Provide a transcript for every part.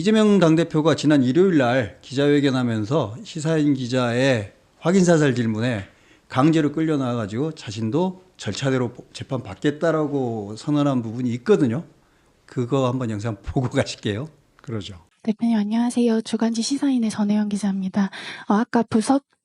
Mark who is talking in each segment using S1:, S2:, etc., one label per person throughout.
S1: 이재명 당대표가 지난 일요일 날 기자회견하면서 시사인 기자의 확인사살 질문에 강제로 끌려나와가지고 자신도 절차대로 재판 받겠다라고 선언한 부분이 있거든요. 그거 한번 영상 보고 가실게요.
S2: 그러죠.
S3: 대표님 안녕하세요. 주간지 시사인의 전혜연 기자입니다. 아까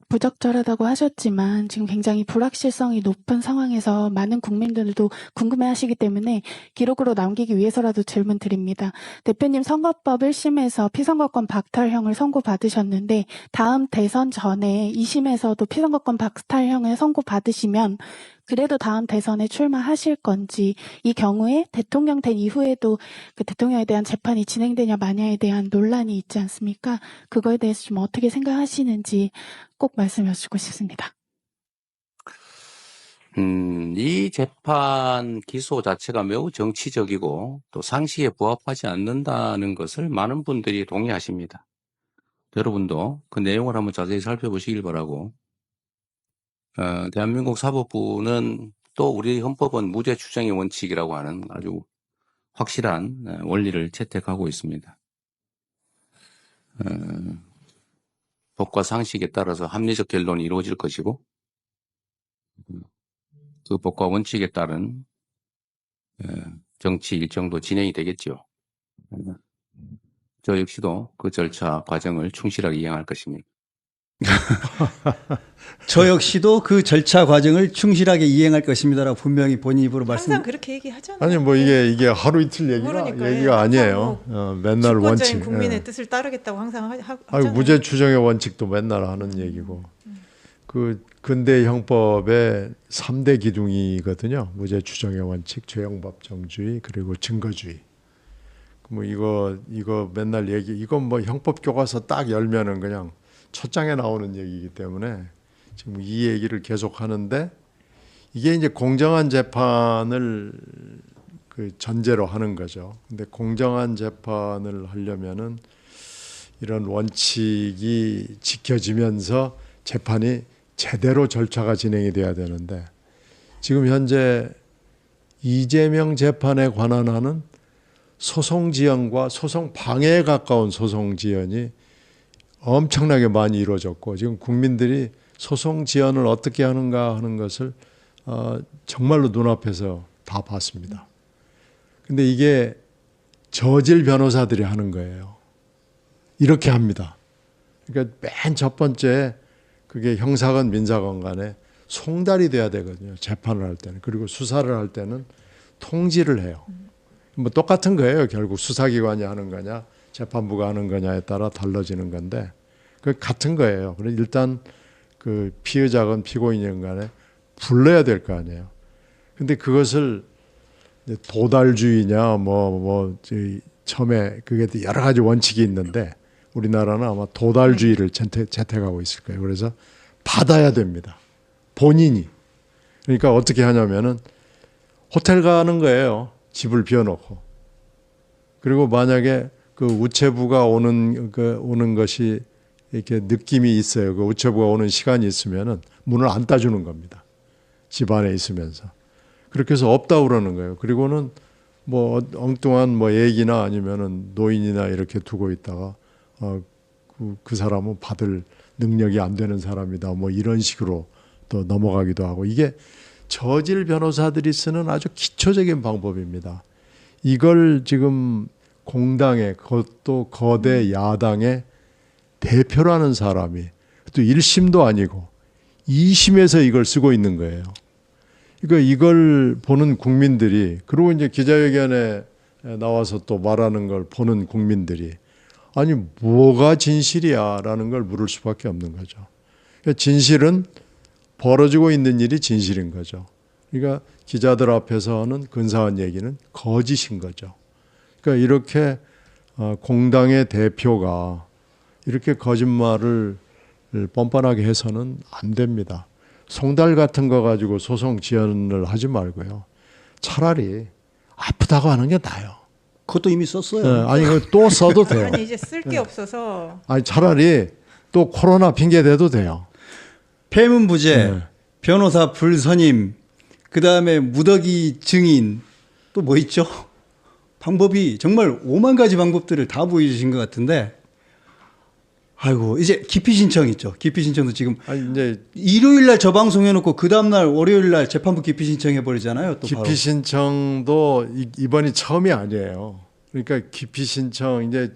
S3: 부적절하다고 하셨지만 지금 굉장히 불확실성이 높은 상황에서 많은 국민들도 궁금해하시기 때문에 기록으로 남기기 위해서라도 질문 드립니다. 대표님 선거법 1심에서 피선거권 박탈형을 선고받으셨는데 다음 대선 전에 2심에서도 피선거권 박탈형을 선고받으시면 그래도 다음 대선에 출마하실 건지, 이 경우에 대통령 된 이후에도 그 대통령에 대한 재판이 진행되냐 마냐에 대한 논란이 있지 않습니까? 그거에 대해서 좀 어떻게 생각하시는지 꼭 말씀해 주시고 싶습니다.
S4: 이 재판 기소 자체가 매우 정치적이고 또 상식에 부합하지 않는다는 것을 많은 분들이 동의하십니다. 여러분도 그 내용을 한번 자세히 살펴보시길 바라고, 대한민국 사법부는 또 우리 헌법은 무죄 추정의 원칙이라고 하는 아주 확실한 원리를 채택하고 있습니다. 법과 상식에 따라서 합리적 결론이 이루어질 것이고, 그 법과 원칙에 따른 정치 일정도 진행이 되겠죠. 저 역시도 그 절차 과정을 충실하게 이행할 것입니다.
S1: 저 역시도 그 절차 과정을 충실하게 이행할 것입니다라고 분명히 본인 입으로
S5: 항상 그렇게 얘기하잖아요.
S2: 아니 뭐 이게 하루 이틀
S5: 그러니까요.
S2: 얘기가 아니에요. 맨날
S5: 주권자인
S2: 원칙.
S5: 국민의
S2: 예.
S5: 뜻을 따르겠다고 항상
S2: 아니,
S5: 하잖아요.
S2: 무죄 추정의 원칙도 맨날 하는 얘기고. 그 근대 형법의 3대 기둥이거든요. 무죄 추정의 원칙, 죄형법정주의, 그리고 증거주의. 뭐 이거 맨날 이건 뭐 형법 교과서 딱 열면은 그냥 첫 장에 나오는 얘기이기 때문에 지금 이 얘기를 계속 하는데, 이게 이제 공정한 재판을 그 전제로 하는 거죠. 근데 공정한 재판을 하려면은 이런 원칙이 지켜지면서 재판이 제대로 절차가 진행이 돼야 되는데, 지금 현재 이재명 재판에 관한 하는 소송 지연과 소송 방해에 가까운 소송 지연이 엄청나게 많이 이루어졌고, 지금 국민들이 소송 지연을 어떻게 하는가 하는 것을 정말로 눈앞에서 다 봤습니다. 근데 이게 저질 변호사들이 하는 거예요. 이렇게 합니다. 그러니까 맨 첫 번째 그게 형사건 민사건 간에 송달이 돼야 되거든요. 재판을 할 때는. 그리고 수사를 할 때는 통지를 해요. 뭐 똑같은 거예요. 결국 수사기관이 하는 거냐 재판부가 하는 거냐에 따라 달라지는 건데, 그 같은 거예요. 그래서 일단 그 피의자건 피고인이건 간에 불러야 될 거 아니에요. 근데 그것을 도달주의냐 처음에 그게 여러 가지 원칙이 있는데, 우리나라는 아마 도달주의를 채택하고 있을 거예요. 그래서 받아야 됩니다. 본인이. 그러니까 어떻게 하냐면은 호텔 가는 거예요. 집을 비워놓고. 그리고 만약에 그 우체부가 오는 것이 이렇게 느낌이 있어요. 그 우체부가 오는 시간이 있으면은 문을 안 따주는 겁니다. 집 안에 있으면서. 그렇게 해서 없다 그러는 거예요. 그리고는 뭐 엉뚱한 뭐 애기나 아니면은 노인이나 이렇게 두고 있다가 그 사람은 받을 능력이 안 되는 사람이다. 뭐 이런 식으로 또 넘어가기도 하고, 이게 저질 변호사들이 쓰는 아주 기초적인 방법입니다. 이걸 지금 공당의, 그것도 거대 야당의 대표라는 사람이 또 1심도 아니고 2심에서 이걸 쓰고 있는 거예요. 그러니까 이걸 보는 국민들이, 그리고 이제 기자회견에 나와서 또 말하는 걸 보는 국민들이, 아니 뭐가 진실이야 라는 걸 물을 수밖에 없는 거죠. 그러니까 진실은 벌어지고 있는 일이 진실인 거죠. 그러니까 기자들 앞에서 하는 근사한 얘기는 거짓인 거죠. 그러니까 이렇게 공당의 대표가 이렇게 거짓말을 뻔뻔하게 해서는 안 됩니다. 송달 같은 거 가지고 소송 지연을 하지 말고요. 차라리 아프다고 하는 게 나아요.
S1: 그것도 이미 썼어요.
S2: 네, 아니 또 써도 돼요.
S5: 아니 이제 쓸 게 없어서.
S2: 아니 차라리 또 코로나 핑계 대도 돼요.
S1: 폐문부재, 변호사 불선임, 그 다음에 무더기 증인, 또 뭐 있죠? 방법이 정말 5만 가지 방법들을 다 보여주신 것 같은데, 아이고 이제 기피 신청 있죠. 기피 신청도 지금
S2: 아니 이제
S1: 일요일 날 저 방송해놓고 그 다음 날 월요일 날 재판부 기피 신청해 버리잖아요. 또 바로.
S2: 기피 신청도 이번이 처음이 아니에요. 그러니까 기피 신청 이제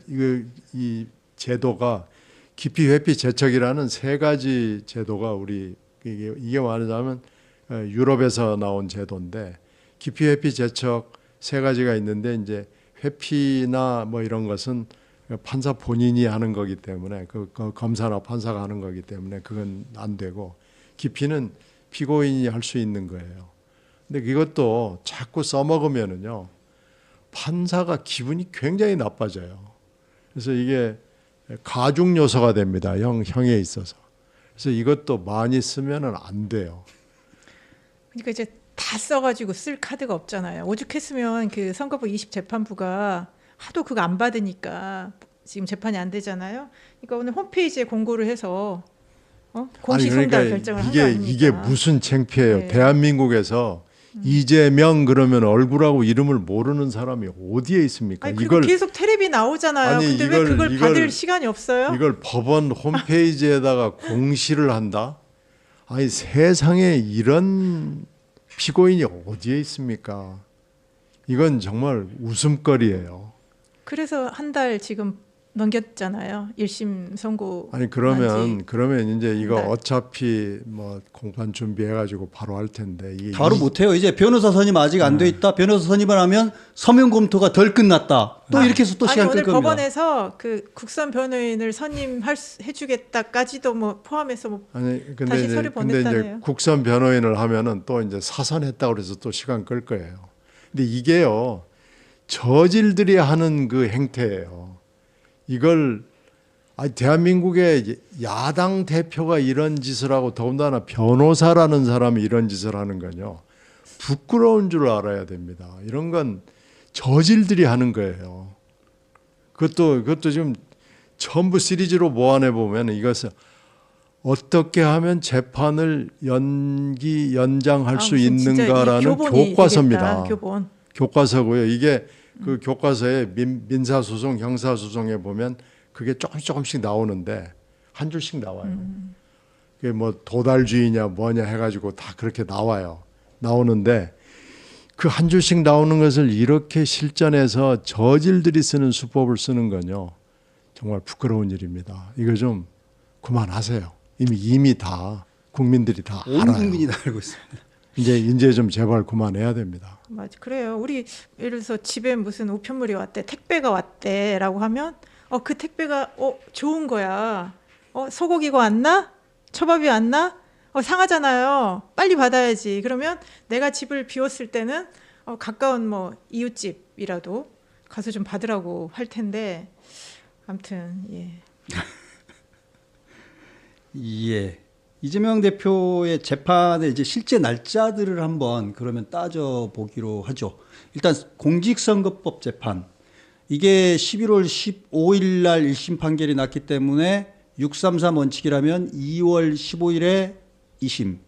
S2: 이 제도가 기피 회피 제척이라는 세 가지 제도가 우리 이게 말하자면 유럽에서 나온 제도인데 기피 회피 제척 세 가지가 있는데 이제 회피나 뭐 이런 것은 판사 본인이 하는 거기 때문에 그 검사나 판사가 하는 거기 때문에 그건 안 되고 기피는 피고인이 할 수 있는 거예요. 근데 이것도 자꾸 써먹으면은요 판사가 기분이 굉장히 나빠져요. 그래서 이게 가중 요소가 됩니다. 형에 있어서. 그래서 이것도 많이 쓰면은 안 돼요.
S5: 그러니까 이제 다 써가지고 쓸 카드가 없잖아요. 오죽했으면 그 선거부 20 재판부가 하도 그거 안 받으니까 지금 재판이 안 되잖아요. 그러니까 오늘 홈페이지에 공고를 해서 공시 송달 결정을 한 거 아닙니까?
S2: 이게 무슨 창피해요.
S5: 네.
S2: 대한민국에서 이재명 그러면 얼굴하고 이름을 모르는 사람이 어디에 있습니까?
S5: 아니, 그리고 계속 텔레비 나오잖아요.
S2: 아니,
S5: 근데 왜 그걸
S2: 이걸
S5: 받을 시간이 없어요?
S2: 이걸 법원 홈페이지에다가 공시를 한다? 아니 세상에 이런 피고인이 어디에 있습니까? 이건 정말 웃음거리예요.
S5: 그래서 한 달 지금 넘겼잖아요. 1심 선고.
S2: 아니 그러면 이제 이거
S5: 한 달.
S2: 어차피 뭐 공판 준비해가지고 바로 할 텐데 이게
S1: 바로 못해요. 이제 변호사 선임 아직 안 돼 있다. 변호사 선임을 하면 서면 검토가 덜 끝났다. 또 이렇게 해서 또
S5: 아니,
S1: 시간 끌
S5: 오늘
S1: 겁니다.
S5: 법원에서 그 국선 변호인을 선임해주겠다까지도 뭐 포함해서 뭐
S2: 아니 근데
S5: 다시
S2: 이제
S5: 서류
S2: 근데 이제
S5: 보냈다네요.
S2: 국선 변호인을 하면은 또 이제 사선했다고 그래서 또 시간 끌 거예요. 근데 이게요 저질들이 하는 그 행태예요. 이걸 아니 대한민국의 야당 대표가 이런 짓을 하고 더군다나 변호사라는 사람이 이런 짓을 하는 건요 부끄러운 줄 알아야 됩니다. 이런 건 저질들이 하는 거예요. 그것도 지금 전부 시리즈로 모아내 보면 이것은 어떻게 하면 재판을 연장할 수
S5: 무슨 진짜 이
S2: 있는가라는
S5: 교본이
S2: 교과서입니다.
S5: 되겠다, 교본.
S2: 교과서고요. 이게 그 교과서에 민사소송, 형사소송에 보면 그게 조금씩 나오는데 한 줄씩 나와요. 그게 뭐 도달주의냐 뭐냐 해가지고 다 그렇게 나오는데 그 한 줄씩 나오는 것을 이렇게 실전에서 저질들이 쓰는 수법을 쓰는 건요 정말 부끄러운 일입니다. 이거 좀 그만하세요. 이미 다 국민들이 다
S1: 온
S2: 알아요.
S1: 국민이 다 알고 있습니다.
S2: 이제 좀 제발 그만해야 됩니다.
S5: 맞아, 그래요. 우리 예를 들어서 집에 무슨 우편물이 왔대, 택배가 왔대라고 하면 그 택배가 좋은 거야. 소고기가 왔나? 초밥이 왔나? 상하잖아요. 빨리 받아야지. 그러면 내가 집을 비웠을 때는 가까운 뭐 이웃집이라도 가서 좀 받으라고 할 텐데, 아무튼 예.
S1: 예. 이재명 대표의 재판의 이제 실제 날짜들을 한번 그러면 따져 보기로 하죠. 일단 공직선거법 재판 이게 11월 15일 날 1심 판결이 났기 때문에 633 원칙이라면 2월 15일에 2심,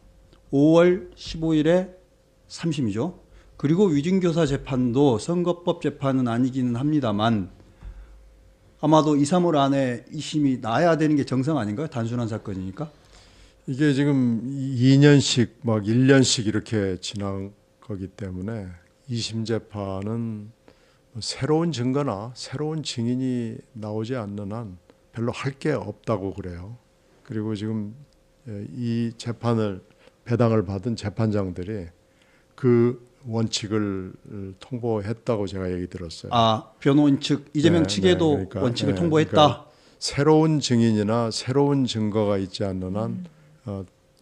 S1: 5월 15일에 3심이죠. 그리고 위증교사 재판도 선거법 재판은 아니기는 합니다만 아마도 2, 3월 안에 2심이 나야 되는 게 정상 아닌가요? 단순한 사건이니까.
S2: 이게 지금 2년씩 막 1년씩 이렇게 지난 거기 때문에 2심 재판은 새로운 증거나 새로운 증인이 나오지 않는 한 별로 할 게 없다고 그래요. 그리고 지금 이 재판을 배당을 받은 재판장들이 그 원칙을 통보했다고 제가 얘기 들었어요.
S1: 변호인 측 이재명
S2: 네,
S1: 측에도
S2: 그러니까,
S1: 원칙을
S2: 네,
S1: 통보했다.
S2: 그러니까 새로운 증인이나 새로운 증거가 있지 않는 한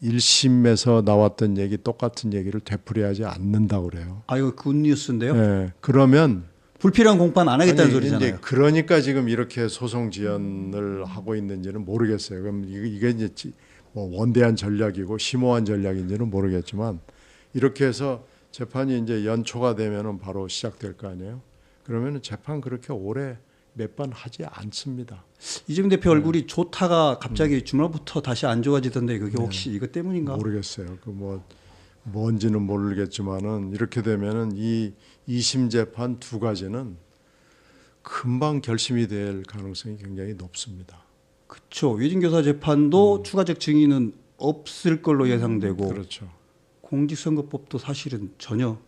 S2: 1심에서 나왔던 얘기 똑같은 얘기를 되풀이하지 않는다고 그래요.
S1: 이거 굿뉴스인데요.
S2: 네, 그러면
S1: 불필요한 공판 안 하겠다는
S2: 아니,
S1: 소리잖아요.
S2: 이제 그러니까 지금 이렇게 소송 지연을 하고 있는지는 모르겠어요. 그럼 이게 이제 뭐 원대한 전략이고 심오한 전략인지는 모르겠지만 이렇게 해서 재판이 이제 연초가 되면은 바로 시작될 거 아니에요. 그러면은 재판 그렇게 오래 몇 번 하지 않습니다.
S1: 이재명 대표 얼굴이 좋다가 갑자기 주말부터 다시 안 좋아지던데 그게 혹시 이것 때문인가?
S2: 모르겠어요. 그 뭐 뭔지는 모르겠지만은 이렇게 되면은 이 2심 재판 두 가지는 금방 결심이 될 가능성이 굉장히 높습니다.
S1: 그렇죠. 위증교사 재판도 추가적 증인은 없을 걸로 예상되고
S2: 그렇죠.
S1: 공직선거법도 사실은 전혀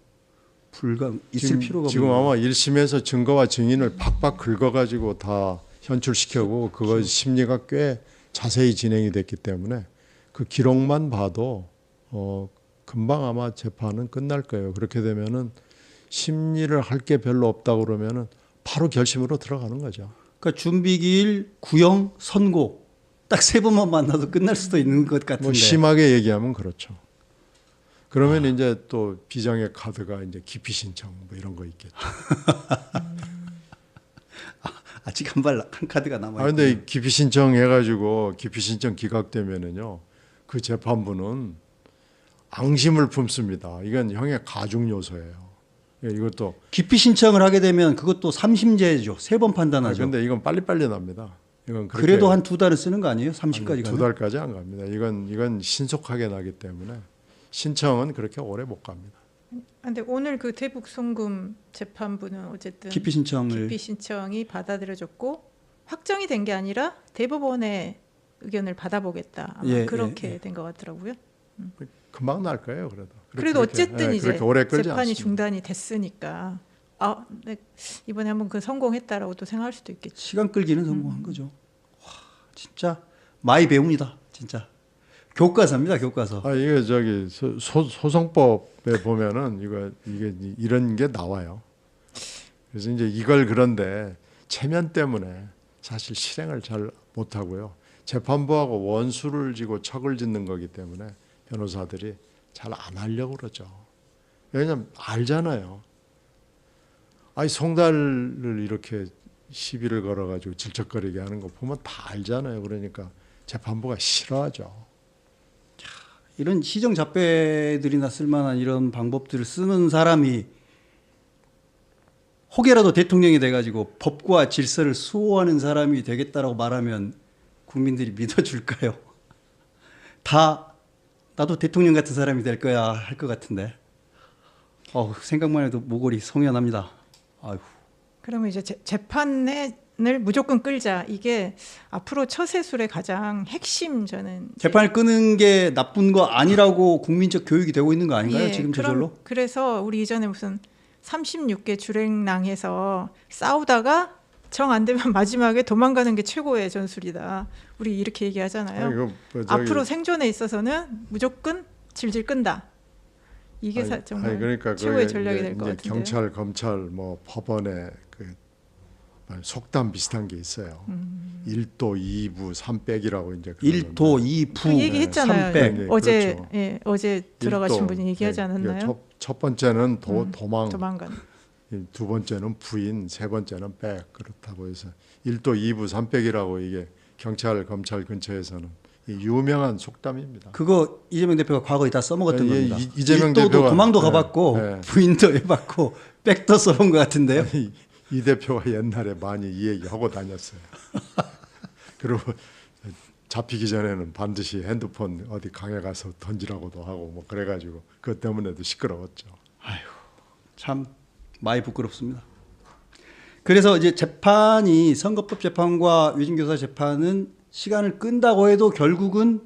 S1: 있을 필요가
S2: 지금
S1: 없는
S2: 아마 1심에서 증거와 증인을 팍팍 긁어가지고 다 현출시켜고 그거 심리가 꽤 자세히 진행이 됐기 때문에 그 기록만 봐도 금방 아마 재판은 끝날 거예요. 그렇게 되면은 심리를 할 게 별로 없다고 그러면은 바로 결심으로 들어가는 거죠.
S1: 그러니까 준비기일, 구형, 선고 딱 세 번만 만나도 끝날 수도 있는 것 같은데.
S2: 뭐 심하게 얘기하면 그렇죠. 그러면 이제 또 비장의 카드가 이제 기피 신청 뭐 이런 거 있겠죠.
S1: 아직 한 카드가 남아
S2: 아
S1: 있고.
S2: 근데 기피 신청 해가지고 기피 신청 기각되면은요 그 재판부는 앙심을 품습니다. 이건 형의 가중 요소예요. 이것도
S1: 기피 신청을 하게 되면 그것도 3심제죠. 세 번 판단하죠.
S2: 근데 이건 빨리빨리 납니다. 이건 그렇게
S1: 그래도 한 2달은 쓰는 거 아니에요? 30까지
S2: 아니,
S1: 가면?
S2: 2달까지 안 갑니다. 이건 신속하게 나기 때문에 신청은 그렇게 오래 못 갑니다.
S5: 근데 오늘 그 대북 송금 재판부는 어쨌든
S1: 기피 신청을
S5: 기피 신청이 받아들여졌고 확정이 된 게 아니라 대법원의 의견을 받아보겠다. 아마
S1: 예,
S5: 그렇게
S1: 예.
S5: 된 것 같더라고요.
S2: 금방 날 거예요. 그래도.
S5: 그래도 어쨌든 이제
S2: 그렇게 오래 끌지
S5: 재판이
S2: 않습니다.
S5: 중단이 됐으니까 네, 이번에 한번 그 성공했다라고 또 생각할 수도 있겠죠.
S1: 시간 끌기는 성공한 거죠. 와, 진짜 많이 배웁니다. 진짜 교과서입니다. 교과서.
S2: 아 이게 저기 소송법에 보면은 이게 이런 게 나와요. 그래서 이제 이걸 그런데 체면 때문에 사실 실행을 잘 못하고요. 재판부하고 원수를 지고 척을 짓는 거기 때문에 변호사들이 잘 안 하려고 그러죠. 왜냐면 알잖아요. 아니 송달을 이렇게 시비를 걸어가지고 질척거리게 하는 거 보면 다 알잖아요. 그러니까 재판부가 싫어하죠.
S1: 이런 시정잡배들이나 쓸만한 이런 방법들을 쓰는 사람이 혹여라도 대통령이 돼가지고 법과 질서를 수호하는 사람이 되겠다라고 말하면 국민들이 믿어줄까요? 다 나도 대통령 같은 사람이 될 거야 할 것 같은데. 생각만 해도 모골이 송연합니다. 아이고.
S5: 그러면 이제 재판을 무조건 끌자. 이게 앞으로 처세술의 가장 핵심 저는
S1: 재판을 끄는 게 나쁜 거 아니라고 국민적 교육이 되고 있는 거 아닌가요?
S5: 예,
S1: 지금 저절로?
S5: 그래서 우리 이전에 무슨 36개 주랭랑해서 싸우다가 정 안 되면 마지막에 도망가는 게 최고의 전술이다. 우리 이렇게 얘기하잖아요.
S2: 아니, 이거 뭐 저기-
S5: 앞으로 생존에 있어서는 무조건 질질 끈다. 이게 정말
S2: 그러니까
S5: 최고의
S2: 그게
S5: 전략이
S2: 이제-
S5: 될 것
S2: 이제
S5: 같은데요.
S2: 경찰, 검찰, 뭐 법원에 그 속담 비슷한 게 있어요. 1도 2부 3백이라고 이제
S1: 1도 2부
S5: 그 얘기했잖아요.
S1: 300.
S2: 네,
S5: 어제
S2: 그렇죠.
S5: 어제 들어가신
S2: 일도,
S5: 분이 얘기하지 않았나요?
S2: 첫 번째는 도망,
S5: 도망간.
S2: 두 번째는 부인, 세 번째는 백 그렇다고 해서 1도 2부 3백이라고 이게 경찰, 검찰 근처에서는 이 유명한 속담입니다.
S1: 그거 이재명 대표가 과거에 다 써먹었던
S2: 예,
S1: 겁니다.
S2: 이재명
S1: 일도도
S2: 대표가-
S1: 도망도
S2: 예,
S1: 가봤고
S2: 예.
S1: 부인도 해봤고 백도 써본 것 같은데요.
S2: 이 대표가 옛날에 많이 이 얘기 하고 다녔어요. 그리고 잡히기 전에는 반드시 핸드폰 어디 강에 가서 던지라고도 하고 뭐 그래가지고 그것 때문에도 시끄러웠죠.
S1: 참 많이 부끄럽습니다. 그래서 이제 재판이 선거법 재판과 위증교사 재판은 시간을 끈다고 해도 결국은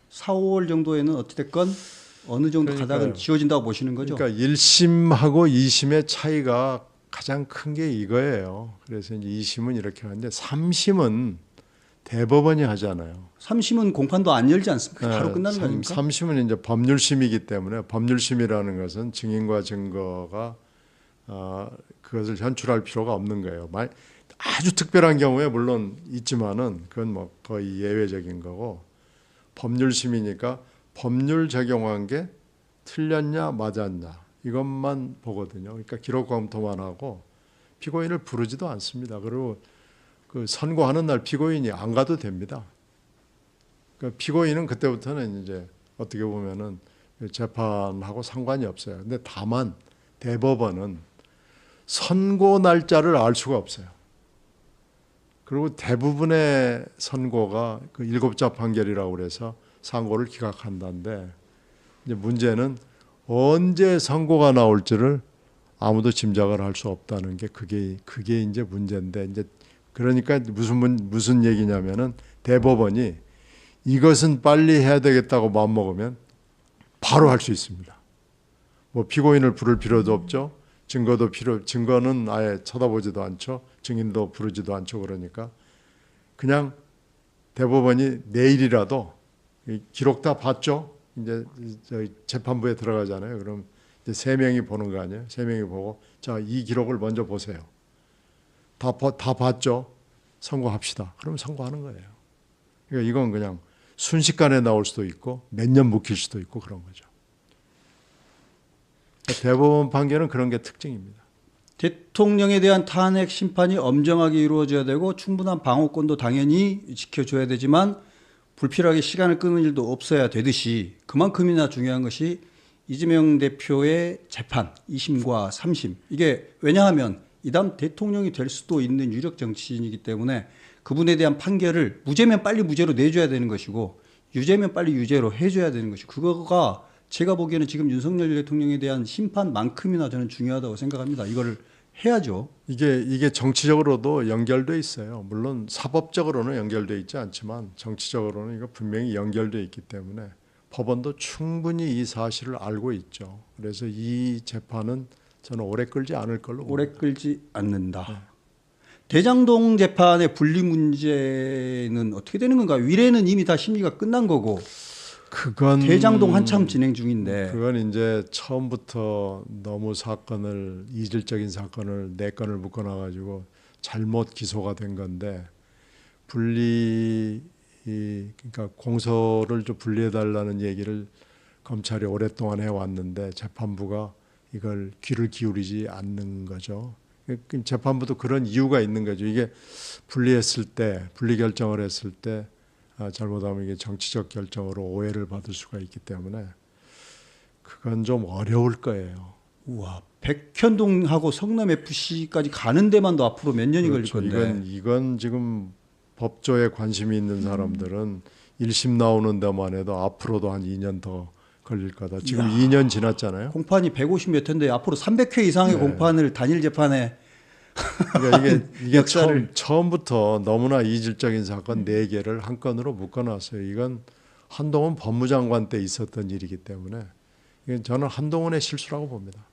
S1: 4, 5월 정도에는 어찌됐건 어느 정도
S2: 그러니까요.
S1: 가닥은 지워진다고 보시는 거죠.
S2: 그러니까 1심하고 2심의 차이가 가장 큰 게 이거예요. 그래서 이제 2심은 이렇게 하는데 3심은 대법원이 하잖아요.
S1: 3심은 공판도 안 열지 않습니까? 바로 끝나는 거 아닙니까?
S2: 3심은 이제 법률심이기 때문에 법률심이라는 것은 증인과 증거가 그것을 현출할 필요가 없는 거예요. 아주 특별한 경우에 물론 있지만은 그건 뭐 거의 예외적인 거고 법률심이니까 법률 적용한 게 틀렸냐 맞았냐 이것만 보거든요. 그러니까 기록 검토만 하고 피고인을 부르지도 않습니다. 그리고 그 선고하는 날 피고인이 안 가도 됩니다. 그러니까 피고인은 그때부터는 이제 어떻게 보면은 재판하고 상관이 없어요. 근데 다만 대법원은 선고 날짜를 알 수가 없어요. 그리고 대부분의 선고가 그 7자 판결이라고 그래서 상고를 기각한다는데 이제 문제는 언제 선고가 나올지를 아무도 짐작을 할 수 없다는 게 그게 이제 문제인데 이제 그러니까 무슨 얘기냐면은 대법원이 이것은 빨리 해야 되겠다고 마음먹으면 바로 할 수 있습니다. 뭐 피고인을 부를 필요도 없죠. 증거는 아예 쳐다보지도 않죠. 증인도 부르지도 않죠. 그러니까 그냥 대법원이 내일이라도 기록 다 봤죠. 이제 저희 재판부에 들어가잖아요. 그럼 이제 3명이 보는 거 아니에요. 3명이 보고 자, 이 기록을 먼저 보세요. 다 봤죠. 선고합시다. 그럼 선고하는 거예요. 그러니까 이건 그냥 순식간에 나올 수도 있고 몇 년 묵힐 수도 있고 그런 거죠. 대법원 판결은 그런 게 특징입니다.
S1: 대통령에 대한 탄핵 심판이 엄정하게 이루어져야 되고 충분한 방어권도 당연히 지켜줘야 되지만 불필요하게 시간을 끄는 일도 없어야 되듯이 그만큼이나 중요한 것이 이재명 대표의 재판 2심과 3심. 이게 왜냐하면 이 다음 대통령이 될 수도 있는 유력 정치인이기 때문에 그분에 대한 판결을 무죄면 빨리 무죄로 내줘야 되는 것이고 유죄면 빨리 유죄로 해줘야 되는 것이고 그거가 제가 보기에는 지금 윤석열 대통령에 대한 심판만큼이나 저는 중요하다고 생각합니다. 이거를 해야죠.
S2: 이게 정치적으로도 연결돼 있어요. 물론 사법적으로는 연결돼 있지 않지만 정치적으로는 이거 분명히 연결돼 있기 때문에 법원도 충분히 이 사실을 알고 있죠. 그래서 이 재판은 저는 오래 끌지 않을 걸로
S1: 오래
S2: 봅니다.
S1: 끌지 않는다. 네. 대장동 재판의 분리 문제는 어떻게 되는 건가? 위례는 이미 다 심리가 끝난 거고
S2: 그건
S1: 대장동 한참 진행 중인데
S2: 그건 이제 처음부터 너무 이질적인 사건을 4건을 묶어놔 가지고 잘못 기소가 된 건데 그러니까 공소를 좀 분리해 달라는 얘기를 검찰이 오랫동안 해왔는데 재판부가 이걸 귀를 기울이지 않는 거죠. 재판부도 그런 이유가 있는 거죠. 이게 분리 결정을 했을 때 잘못하면 이게 정치적 결정으로 오해를 받을 수가 있기 때문에 그건 좀 어려울 거예요.
S1: 우와, 백현동하고 성남 FC까지 가는 데만도 앞으로 몇 년이
S2: 그렇죠.
S1: 걸릴 건데
S2: 이건 지금 법조에 관심이 있는 사람들은 1심 나오는 데만 해도 앞으로도 한 2년 더 걸릴 거다. 지금 2년 지났잖아요.
S1: 공판이 150몇 회인데 앞으로 300회 이상의 공판을 단일 재판에
S2: 그러니까 이게
S1: 역사를
S2: 처음부터 너무나 이질적인 사건 4개를 한 건으로 묶어놨어요. 이건 한동훈 법무장관 때 있었던 일이기 때문에 이건 저는 한동훈의 실수라고 봅니다.